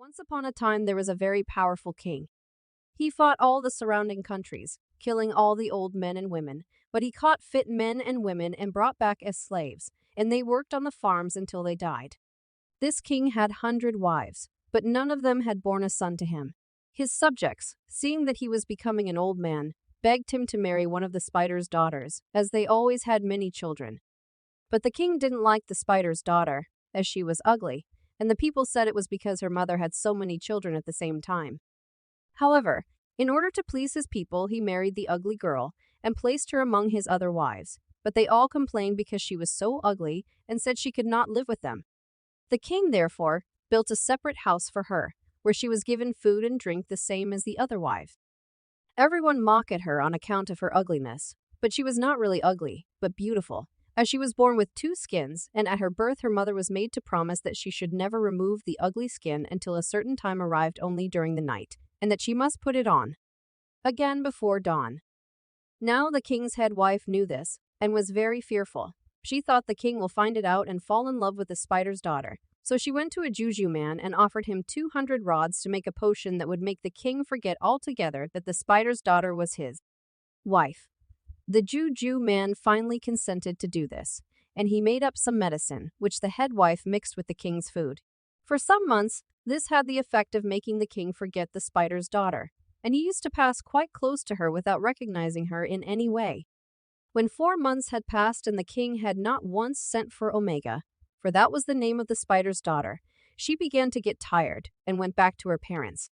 Once upon a time, there was a very powerful king. He fought all the surrounding countries, killing all the old men and women, but he caught fit men and women and brought back as slaves, and they worked on the farms until they died. This king had 100 wives, but none of them had borne a son to him. His subjects, seeing that he was becoming an old man, begged him to marry one of the spider's daughters, as they always had many children. But the king didn't like the spider's daughter, as she was ugly, and the people said it was because her mother had so many children at the same time. However, in order to please his people, he married the ugly girl and placed her among his other wives, but they all complained because she was so ugly and said she could not live with them. The king, therefore, built a separate house for her, where she was given food and drink the same as the other wives. Everyone mocked at her on account of her ugliness, but she was not really ugly, but beautiful, as she was born with 2 skins, and at her birth her mother was made to promise that she should never remove the ugly skin until a certain time arrived only during the night, and that she must put it on again before dawn. Now the king's head wife knew this, and was very fearful. She thought the king will find it out and fall in love with the spider's daughter. So she went to a juju man and offered him 200 rods to make a potion that would make the king forget altogether that the spider's daughter was his wife. The juju man finally consented to do this, and he made up some medicine, which the head wife mixed with the king's food. For some months, this had the effect of making the king forget the spider's daughter, and he used to pass quite close to her without recognizing her in any way. When 4 months had passed and the king had not once sent for Omega, for that was the name of the spider's daughter, she began to get tired and went back to her parents.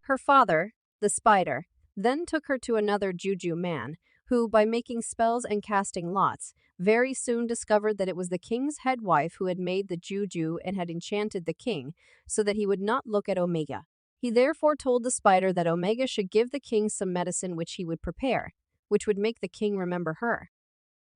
Her father, the spider, then took her to another juju man, who, by making spells and casting lots, very soon discovered that it was the king's head wife who had made the juju and had enchanted the king, so that he would not look at Omega. He therefore told the spider that Omega should give the king some medicine which he would prepare, which would make the king remember her.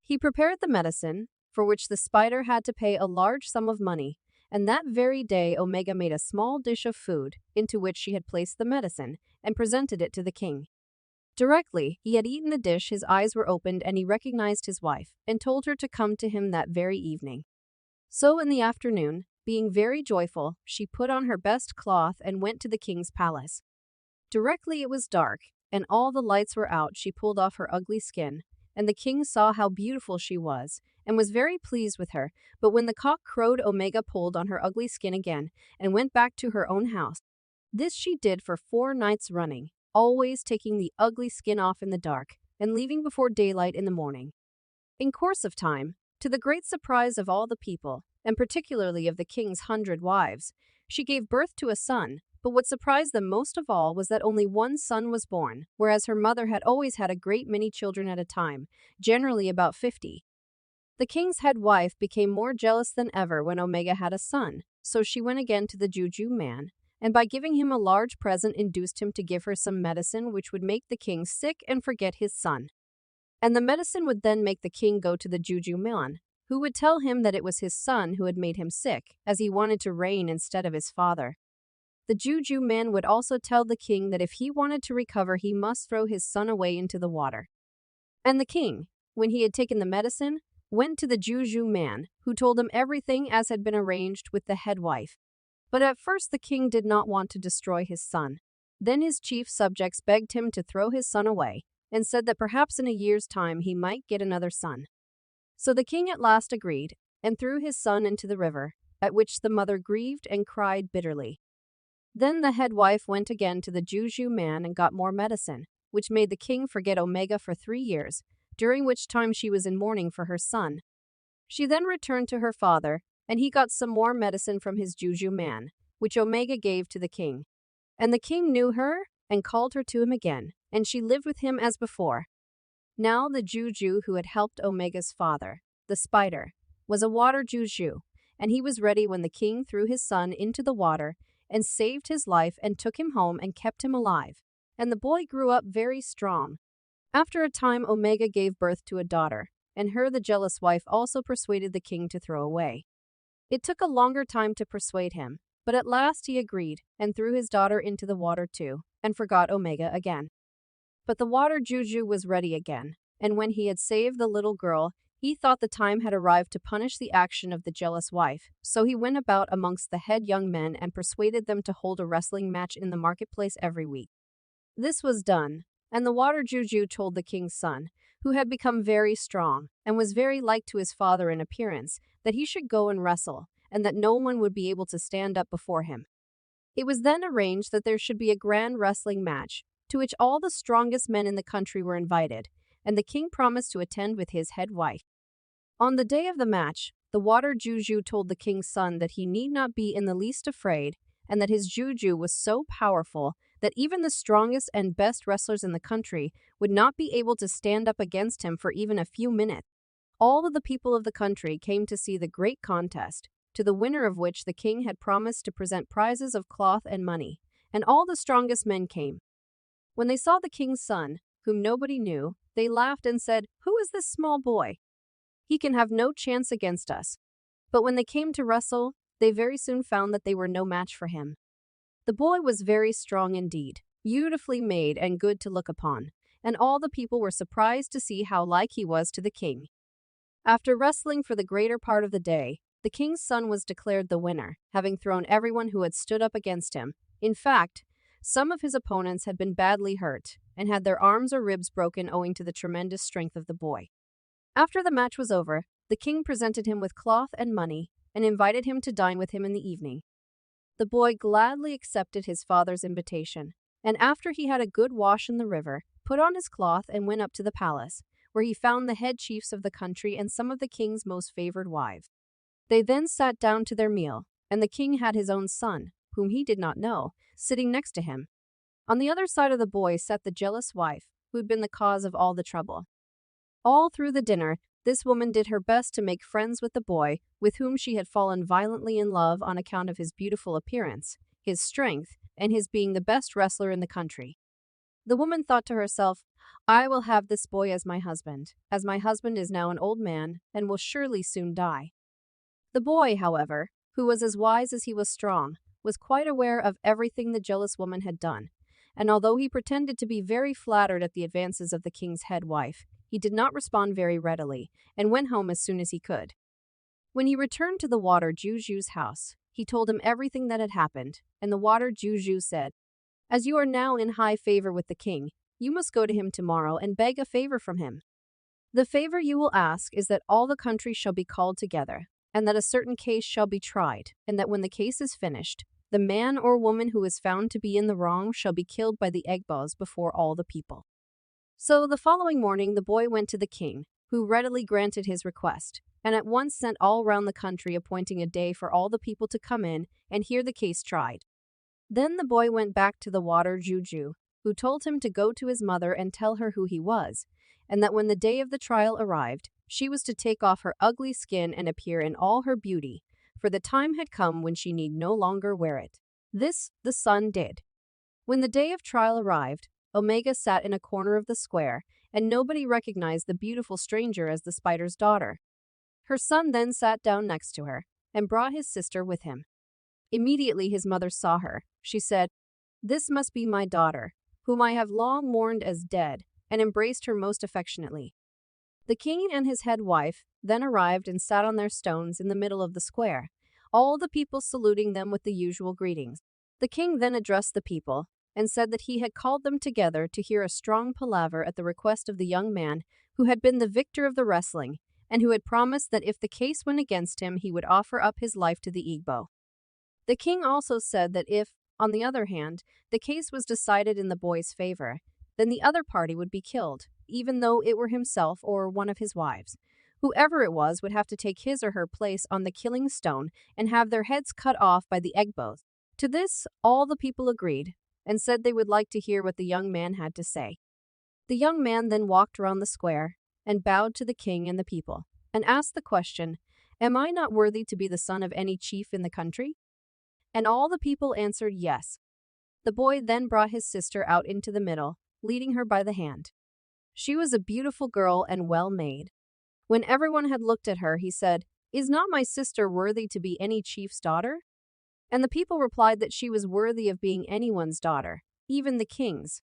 He prepared the medicine, for which the spider had to pay a large sum of money, and that very day Omega made a small dish of food, into which she had placed the medicine, and presented it to the king. Directly he had eaten the dish, his eyes were opened, and he recognized his wife, and told her to come to him that very evening. So in the afternoon, being very joyful, she put on her best cloth and went to the king's palace. Directly it was dark, and all the lights were out, she pulled off her ugly skin, and the king saw how beautiful she was, and was very pleased with her. But when the cock crowed, Omega pulled on her ugly skin again, and went back to her own house. This she did for 4 nights running, always taking the ugly skin off in the dark, and leaving before daylight in the morning. In course of time, to the great surprise of all the people, and particularly of the king's 100 wives, she gave birth to a son. But what surprised them most of all was that only 1 son was born, whereas her mother had always had a great many children at a time, generally about 50. The king's head wife became more jealous than ever when Omega had a son, so she went again to the juju man, and by giving him a large present induced him to give her some medicine which would make the king sick and forget his son. And the medicine would then make the king go to the juju man, who would tell him that it was his son who had made him sick, as he wanted to reign instead of his father. The juju man would also tell the king that if he wanted to recover, he must throw his son away into the water. And the king, when he had taken the medicine, went to the juju man, who told him everything as had been arranged with the head wife. But at first the king did not want to destroy his son. Then his chief subjects begged him to throw his son away, and said that perhaps in a year's time he might get another son. So the king at last agreed, and threw his son into the river, at which the mother grieved and cried bitterly. Then the head wife went again to the juju man and got more medicine, which made the king forget Omega for 3 years, during which time she was in mourning for her son. She then returned to her father, and he got some more medicine from his juju man, which Omega gave to the king. And the king knew her, and called her to him again, and she lived with him as before. Now the juju who had helped Omega's father, the spider, was a water juju, and he was ready when the king threw his son into the water, and saved his life and took him home and kept him alive. And the boy grew up very strong. After a time Omega gave birth to a daughter, and her the jealous wife also persuaded the king to throw away. It took a longer time to persuade him, but at last he agreed, and threw his daughter into the water too, and forgot Omega again. But the water juju was ready again, and when he had saved the little girl, He thought the time had arrived to punish the action of the jealous wife, so he went about amongst the head young men and persuaded them to hold a wrestling match in the marketplace every week. This was done, and the water juju told the king's son, who had become very strong and was very like to his father in appearance, that he should go and wrestle, and that no one would be able to stand up before him. It was then arranged that there should be a grand wrestling match, to which all the strongest men in the country were invited, and the king promised to attend with his head wife. On the day of the match, the water juju told the king's son that he need not be in the least afraid, and that his juju was so powerful that even the strongest and best wrestlers in the country would not be able to stand up against him for even a few minutes. All of the people of the country came to see the great contest, to the winner of which the king had promised to present prizes of cloth and money, and all the strongest men came. When they saw the king's son, whom nobody knew, they laughed and said, "Who is this small boy? He can have no chance against us." But when they came to wrestle, they very soon found that they were no match for him. The boy was very strong indeed, beautifully made and good to look upon, and all the people were surprised to see how like he was to the king. After wrestling for the greater part of the day, the king's son was declared the winner, having thrown everyone who had stood up against him. In fact, some of his opponents had been badly hurt and had their arms or ribs broken owing to the tremendous strength of the boy. After the match was over, the king presented him with cloth and money and invited him to dine with him in the evening. The boy gladly accepted his father's invitation, and after he had a good wash in the river, put on his cloth and went up to the palace, where he found the head chiefs of the country and some of the king's most favored wives. They then sat down to their meal, and the king had his own son, whom he did not know, sitting next to him. On the other side of the boy sat the jealous wife, who had been the cause of all the trouble. All through the dinner, this woman did her best to make friends with the boy, with whom she had fallen violently in love on account of his beautiful appearance, his strength, and his being the best wrestler in the country. The woman thought to herself, "I will have this boy as my husband is now an old man and will surely soon die." The boy, however, who was as wise as he was strong, was quite aware of everything the jealous woman had done, and although he pretended to be very flattered at the advances of the king's head wife, he did not respond very readily, and went home as soon as he could. When he returned to the water juju's house, he told him everything that had happened, and the water juju said, "As you are now in high favor with the king, you must go to him tomorrow and beg a favor from him. The favor you will ask is that all the country shall be called together, and that a certain case shall be tried, and that when the case is finished, the man or woman who is found to be in the wrong shall be killed by the egbos before all the people." So the following morning the boy went to the king, who readily granted his request, and at once sent all round the country appointing a day for all the people to come in and hear the case tried. Then the boy went back to the water juju, who told him to go to his mother and tell her who he was, and that when the day of the trial arrived, she was to take off her ugly skin and appear in all her beauty, for the time had come when she need no longer wear it. This the son did. When the day of trial arrived, Omega sat in a corner of the square, and nobody recognized the beautiful stranger as the spider's daughter. Her son then sat down next to her, and brought his sister with him. Immediately his mother saw her. She said, "This must be my daughter, whom I have long mourned as dead," and embraced her most affectionately. The king and his head wife then arrived and sat on their stones in the middle of the square, all the people saluting them with the usual greetings. The king then addressed the people, and said that he had called them together to hear a strong palaver at the request of the young man who had been the victor of the wrestling, and who had promised that if the case went against him he would offer up his life to the Igbo. The king also said that if, on the other hand, the case was decided in the boy's favor, then the other party would be killed, even though it were himself or one of his wives. Whoever it was would have to take his or her place on the killing stone and have their heads cut off by the Egbos. To this, all the people agreed, and said they would like to hear what the young man had to say. The young man then walked around the square, and bowed to the king and the people, and asked the question, "Am I not worthy to be the son of any chief in the country?" And all the people answered yes. The boy then brought his sister out into the middle, leading her by the hand. She was a beautiful girl and well made. When everyone had looked at her, he said, "Is not my sister worthy to be any chief's daughter?" And the people replied that she was worthy of being anyone's daughter, even the king's.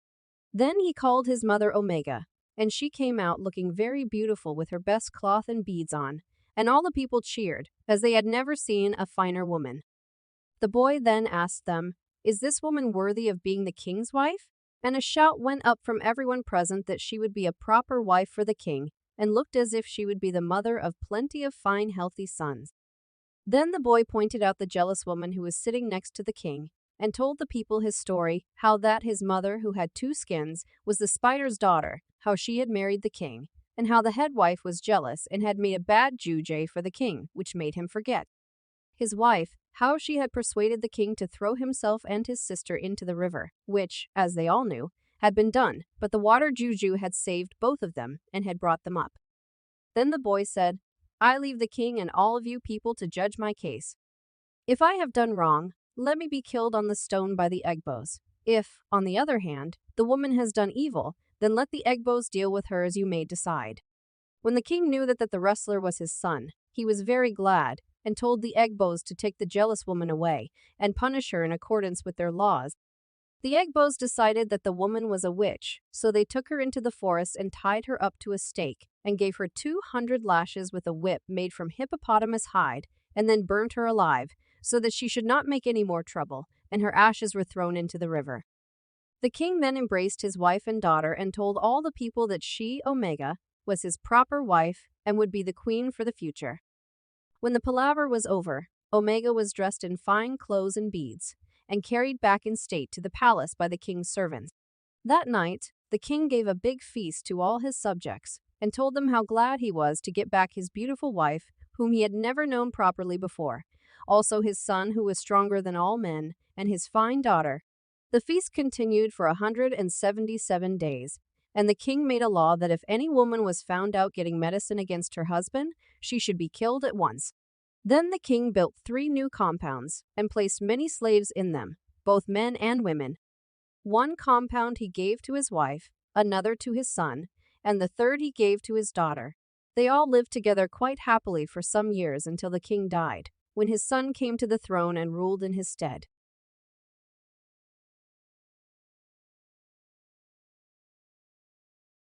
Then he called his mother Omega, and she came out looking very beautiful with her best cloth and beads on, and all the people cheered, as they had never seen a finer woman. The boy then asked them, "Is this woman worthy of being the king's wife?" And a shout went up from everyone present that she would be a proper wife for the king, and looked as if she would be the mother of plenty of fine, healthy sons. Then the boy pointed out the jealous woman who was sitting next to the king, and told the people his story, how that his mother, who had 2 skins, was the spider's daughter, how she had married the king, and how the head wife was jealous and had made a bad juju for the king, which made him forget his wife, how she had persuaded the king to throw himself and his sister into the river, which, as they all knew, had been done, but the water juju had saved both of them and had brought them up. Then the boy said, "I leave the king and all of you people to judge my case. If I have done wrong, let me be killed on the stone by the Egbos. If, on the other hand, the woman has done evil, then let the Egbos deal with her as you may decide." When the king knew that the wrestler was his son, he was very glad, and told the Egbos to take the jealous woman away and punish her in accordance with their laws. The Egbos decided that the woman was a witch, so they took her into the forest and tied her up to a stake and gave her 200 lashes with a whip made from hippopotamus hide, and then burnt her alive, so that she should not make any more trouble, and her ashes were thrown into the river. The king then embraced his wife and daughter and told all the people that she, Omega, was his proper wife and would be the queen for the future. When the palaver was over, Omega was dressed in fine clothes and beads, and carried back in state to the palace by the king's servants. That night, the king gave a big feast to all his subjects, and told them how glad he was to get back his beautiful wife, whom he had never known properly before, also his son who was stronger than all men, and his fine daughter. The feast continued for 177 days, and the king made a law that if any woman was found out getting medicine against her husband, she should be killed at once. Then the king built 3 new compounds and placed many slaves in them, both men and women. One compound he gave to his wife, another to his son, and the third he gave to his daughter. They all lived together quite happily for some years until the king died, when his son came to the throne and ruled in his stead.